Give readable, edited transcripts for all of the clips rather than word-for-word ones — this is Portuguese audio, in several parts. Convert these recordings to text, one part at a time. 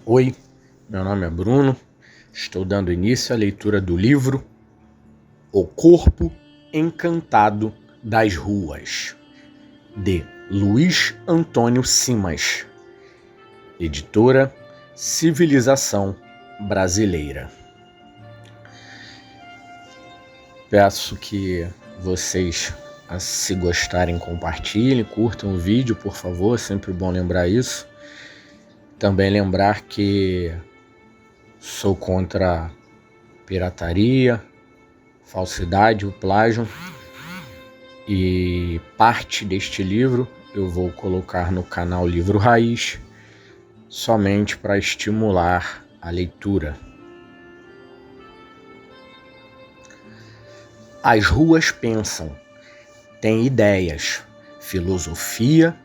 Oi, meu nome é Bruno, estou dando início à leitura do livro O Corpo Encantado das Ruas, de Luiz Antônio Simas, editora Civilização Brasileira. Peço que vocês, se gostarem, compartilhem, curtam o vídeo, por favor, é sempre bom lembrar isso. Também lembrar que sou contra pirataria, falsidade, o plágio, e parte deste livro eu vou colocar no canal Livro Raiz, somente para estimular a leitura. As ruas pensam, têm ideias, filosofia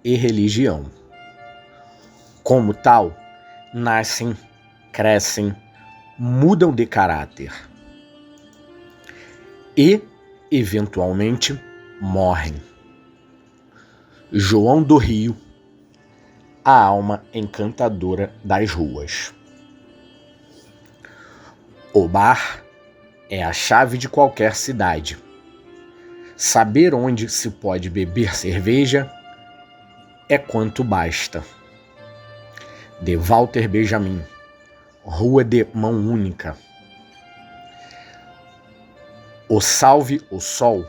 e religião. Como tal, nascem, crescem, mudam de caráter e, eventualmente, morrem. João do Rio, a alma encantadora das ruas. O bar é a chave de qualquer cidade. Saber onde se pode beber cerveja é quanto basta. De Walter Benjamin, Rua de Mão Única. O salve o sol,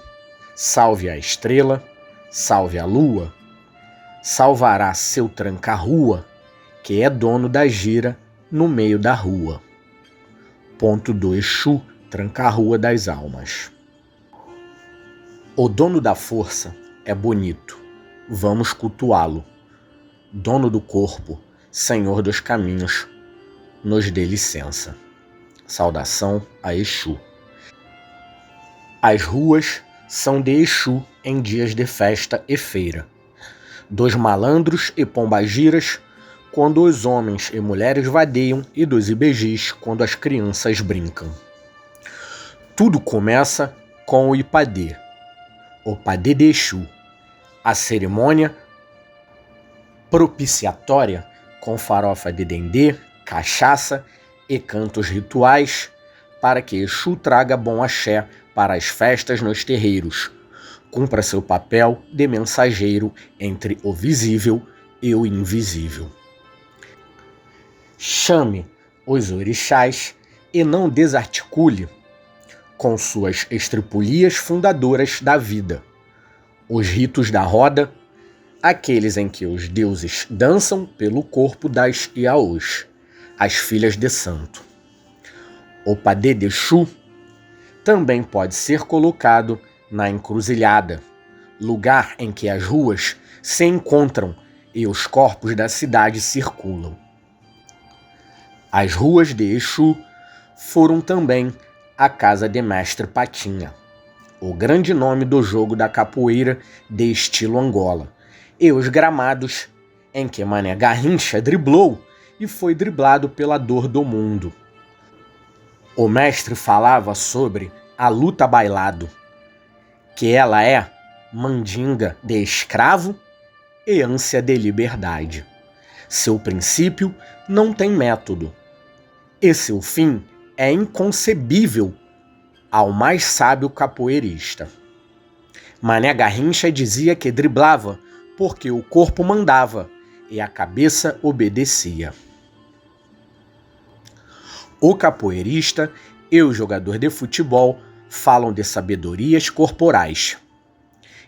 salve a estrela, salve a lua, salvará seu tranca-rua, que é dono da gira no meio da rua. Ponto do Exu, tranca-rua das almas. O dono da força é bonito, vamos cultuá-lo. Dono do corpo, senhor dos caminhos, nos dê licença. Saudação a Exu. As ruas são de Exu em dias de festa e feira, dos malandros e pombagiras quando os homens e mulheres vadeiam e dos ibejis quando as crianças brincam. Tudo começa com o Ipadê, o Padê de Exu, a cerimônia propiciatória com farofa de dendê, cachaça e cantos rituais para que Exu traga bom axé para as festas nos terreiros, cumpra seu papel de mensageiro entre o visível e o invisível. Chame os orixás e não desarticule, com suas estripulias fundadoras da vida, os ritos da roda, aqueles em que os deuses dançam pelo corpo das Iaôs, as filhas de santo. O Padê de Exu também pode ser colocado na encruzilhada, lugar em que as ruas se encontram e os corpos da cidade circulam. As ruas de Exu foram também a casa de Mestre Patinha, o grande nome do jogo da capoeira de estilo Angola, e os gramados em que Mané Garrincha driblou e foi driblado pela dor do mundo. O mestre falava sobre a luta bailado, que ela é mandinga de escravo e ânsia de liberdade. Seu princípio não tem método, e seu fim é inconcebível ao mais sábio capoeirista. Mané Garrincha dizia que driblava porque o corpo mandava e a cabeça obedecia. O capoeirista e o jogador de futebol falam de sabedorias corporais.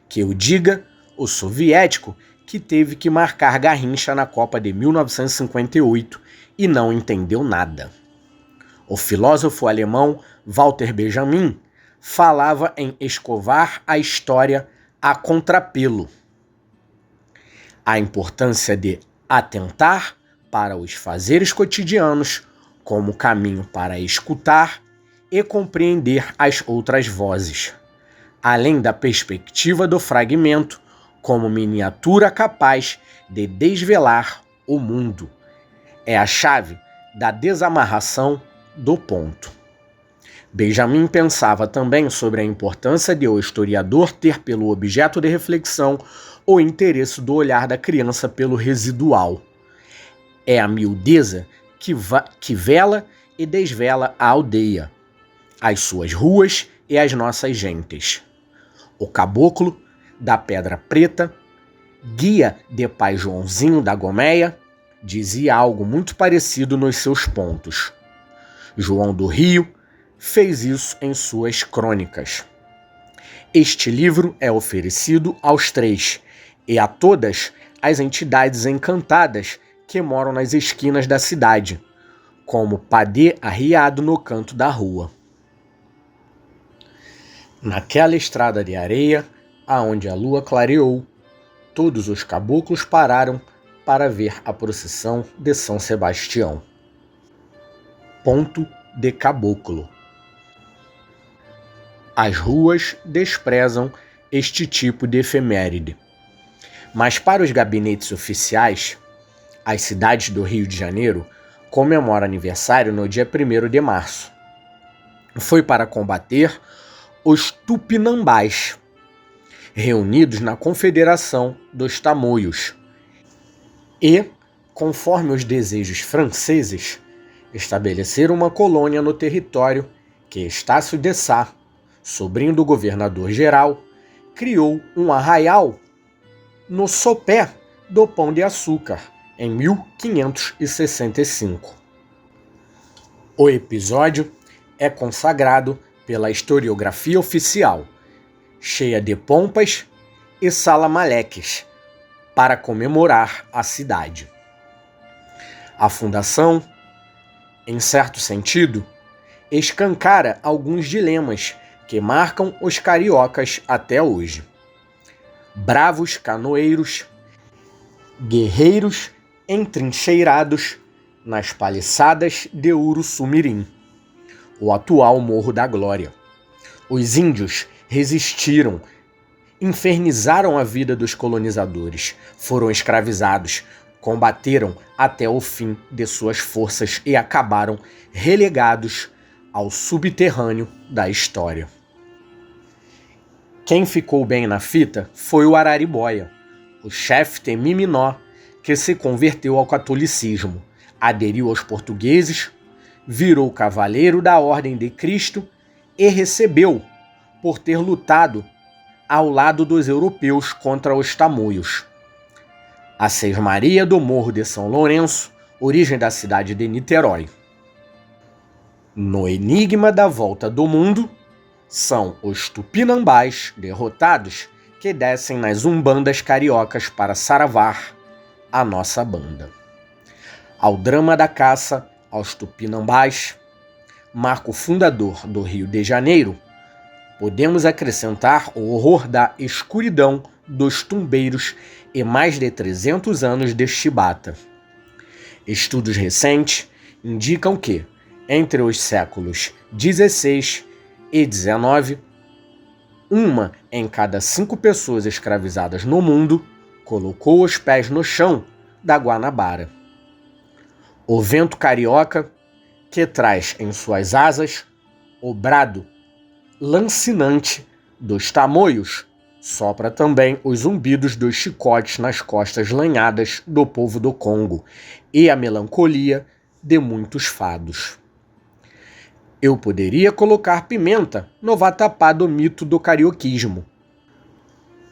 Que eu diga o soviético que teve que marcar Garrincha na Copa de 1958 e não entendeu nada. O filósofo alemão Walter Benjamin falava em escovar a história a contrapelo. A importância de atentar para os fazeres cotidianos como caminho para escutar e compreender as outras vozes, além da perspectiva do fragmento como miniatura capaz de desvelar o mundo. É a chave da desamarração do ponto. Benjamin pensava também sobre a importância de o historiador ter pelo objeto de reflexão o interesse do olhar da criança pelo residual. É a miudeza que vela e desvela a aldeia, as suas ruas e as nossas gentes. O caboclo da Pedra Preta, guia de pai Joãozinho da Gomeia, dizia algo muito parecido nos seus pontos. João do Rio fez isso em suas crônicas. Este livro é oferecido aos 3 e a todas as entidades encantadas que moram nas esquinas da cidade, como padê arriado no canto da rua. Naquela estrada de areia, aonde a lua clareou, todos os caboclos pararam para ver a procissão de São Sebastião. Ponto de caboclo. As ruas desprezam este tipo de efeméride. Mas para os gabinetes oficiais, as cidades do Rio de Janeiro comemoram aniversário no dia 1º de março. Foi para combater os tupinambás, reunidos na Confederação dos Tamoios, e, conforme os desejos franceses, estabeleceram uma colônia no território que Estácio de Sá, sobrinho do governador-geral, criou um arraial no sopé do Pão de Açúcar, em 1565. O episódio é consagrado pela historiografia oficial, cheia de pompas e salamaleques, para comemorar a cidade. A fundação, em certo sentido, escancara alguns dilemas que marcam os cariocas até hoje. Bravos canoeiros, guerreiros entrincheirados nas paliçadas de Uruçumirim, o atual Morro da Glória. Os índios resistiram, infernizaram a vida dos colonizadores, foram escravizados, combateram até o fim de suas forças e acabaram relegados ao subterrâneo da história. Quem ficou bem na fita foi o Araribóia, o chefe Temiminó, que se converteu ao catolicismo, aderiu aos portugueses, virou cavaleiro da Ordem de Cristo e recebeu por ter lutado ao lado dos europeus contra os tamoios. A Sesmaria do Morro de São Lourenço, origem da cidade de Niterói. No enigma da volta do mundo, são os tupinambás derrotados que descem nas umbandas cariocas para saravar a nossa banda. Ao drama da caça aos tupinambás, marco fundador do Rio de Janeiro, podemos acrescentar o horror da escuridão dos tumbeiros e mais de 300 anos de chibata. Estudos recentes indicam que, entre os séculos XVI e XIX, 1 em cada 5 pessoas escravizadas no mundo colocou os pés no chão da Guanabara. O vento carioca, que traz em suas asas o brado lancinante dos tamoios, sopra também os zumbidos dos chicotes nas costas lanhadas do povo do Congo e a melancolia de muitos fados. Eu poderia colocar pimenta no vatapá do mito do carioquismo,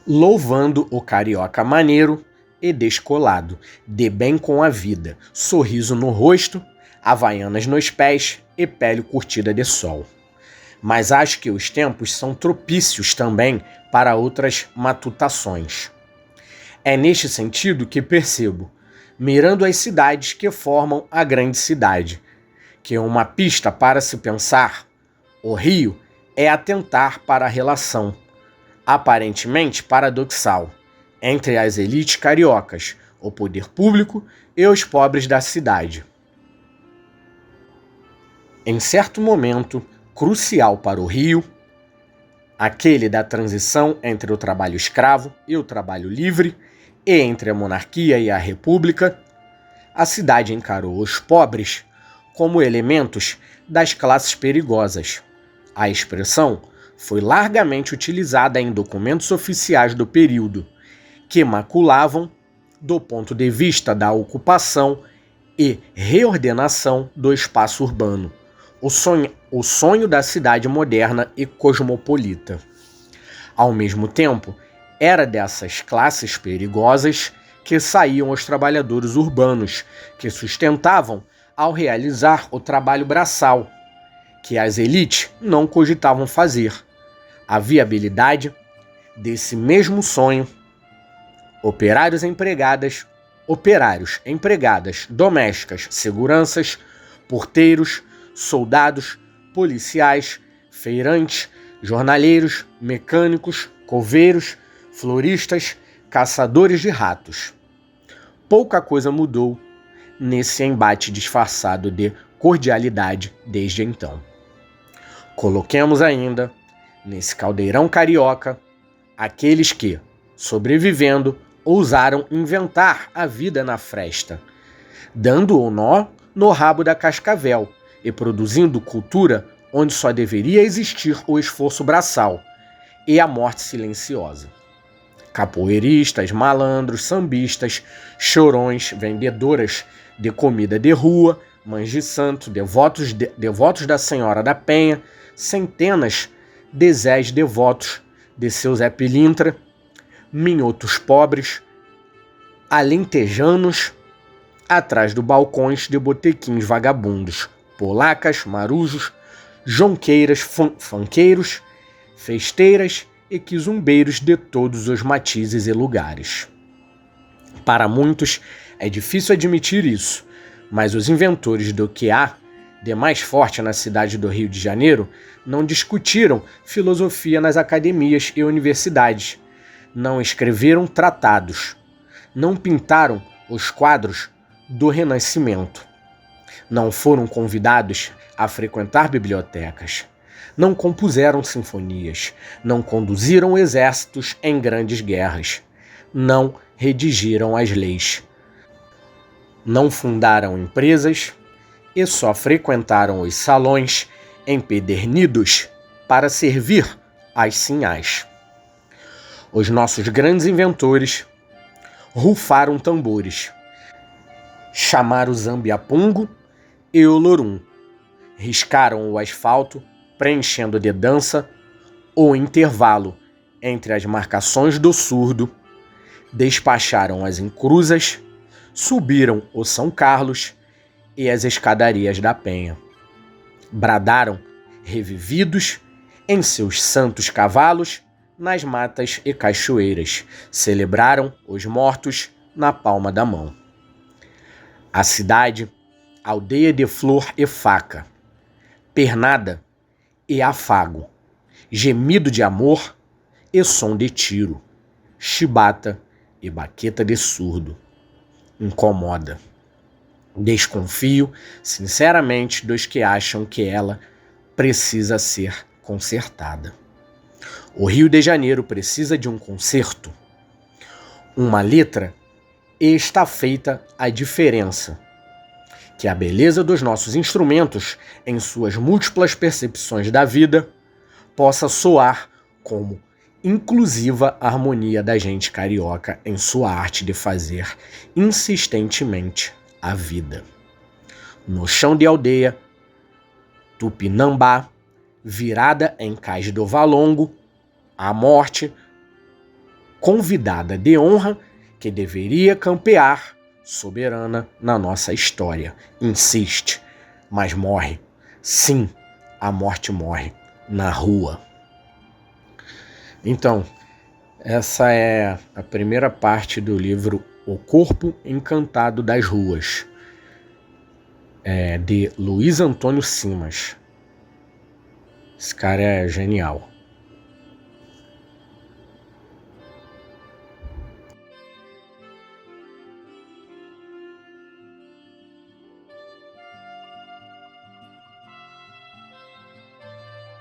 louvando o carioca maneiro e descolado, de bem com a vida, sorriso no rosto, havaianas nos pés e pele curtida de sol. Mas acho que os tempos são propícios também para outras matutações. É neste sentido que percebo, mirando as cidades que formam a grande cidade, que uma pista para se pensar, o Rio é atentar para a relação, aparentemente paradoxal, entre as elites cariocas, o poder público e os pobres da cidade. Em certo momento crucial para o Rio, aquele da transição entre o trabalho escravo e o trabalho livre, e entre a monarquia e a república, a cidade encarou os pobres como elementos das classes perigosas. A expressão foi largamente utilizada em documentos oficiais do período, que maculavam, do ponto de vista da ocupação e reordenação do espaço urbano, o sonho da cidade moderna e cosmopolita. Ao mesmo tempo, era dessas classes perigosas que saíam os trabalhadores urbanos, que sustentavam ao realizar o trabalho braçal, que as elites não cogitavam fazer. A viabilidade desse mesmo sonho, operários, empregadas, domésticas, seguranças, porteiros, soldados, policiais, feirantes, jornaleiros, mecânicos, coveiros, floristas, caçadores de ratos. Pouca coisa mudou nesse embate disfarçado de cordialidade desde então. Coloquemos ainda, nesse caldeirão carioca, aqueles que, sobrevivendo, ousaram inventar a vida na fresta, dando o nó no rabo da cascavel e produzindo cultura onde só deveria existir o esforço braçal e a morte silenciosa. Capoeiristas, malandros, sambistas, chorões, vendedoras de comida de rua, mães de santo, devotos da Senhora da Penha, centenas de Zés devotos de seu Zé Pilintra, minhotos pobres, alentejanos, atrás do balcões de botequins vagabundos, polacas, marujos, jonqueiras, funkeiros, festeiras e quizumbeiros de todos os matizes e lugares. Para muitos é difícil admitir isso, mas os inventores do que há de mais forte na cidade do Rio de Janeiro não discutiram filosofia nas academias e universidades, não escreveram tratados, não pintaram os quadros do Renascimento, não foram convidados a frequentar bibliotecas, não compuseram sinfonias, não conduziram exércitos em grandes guerras, não redigiram as leis, não fundaram empresas e só frequentaram os salões empedernidos para servir às sinhás. Os nossos grandes inventores rufaram tambores, chamaram o zambiapungo e o lorum, riscaram o asfalto, preenchendo de dança o intervalo entre as marcações do surdo, despacharam as encruzas, subiram o São Carlos e as escadarias da Penha. Bradaram, revividos, em seus santos cavalos, nas matas e cachoeiras, celebraram os mortos na palma da mão. A cidade, aldeia de flor e faca, pernada e afago, gemido de amor e som de tiro, chibata e baqueta de surdo. Incomoda. Desconfio, sinceramente, dos que acham que ela precisa ser consertada. O Rio de Janeiro precisa de um concerto, uma letra, e está feita a diferença. Que a beleza dos nossos instrumentos, em suas múltiplas percepções da vida, possa soar como inclusiva harmonia da gente carioca em sua arte de fazer insistentemente a vida. No chão de aldeia, Tupinambá, virada em cais do Valongo, a morte, convidada de honra que deveria campear soberana na nossa história, insiste, mas morre. Sim, a morte morre na rua. Então, essa é a primeira parte do livro O Corpo Encantado das Ruas, de Luiz Antônio Simas. Esse cara é genial.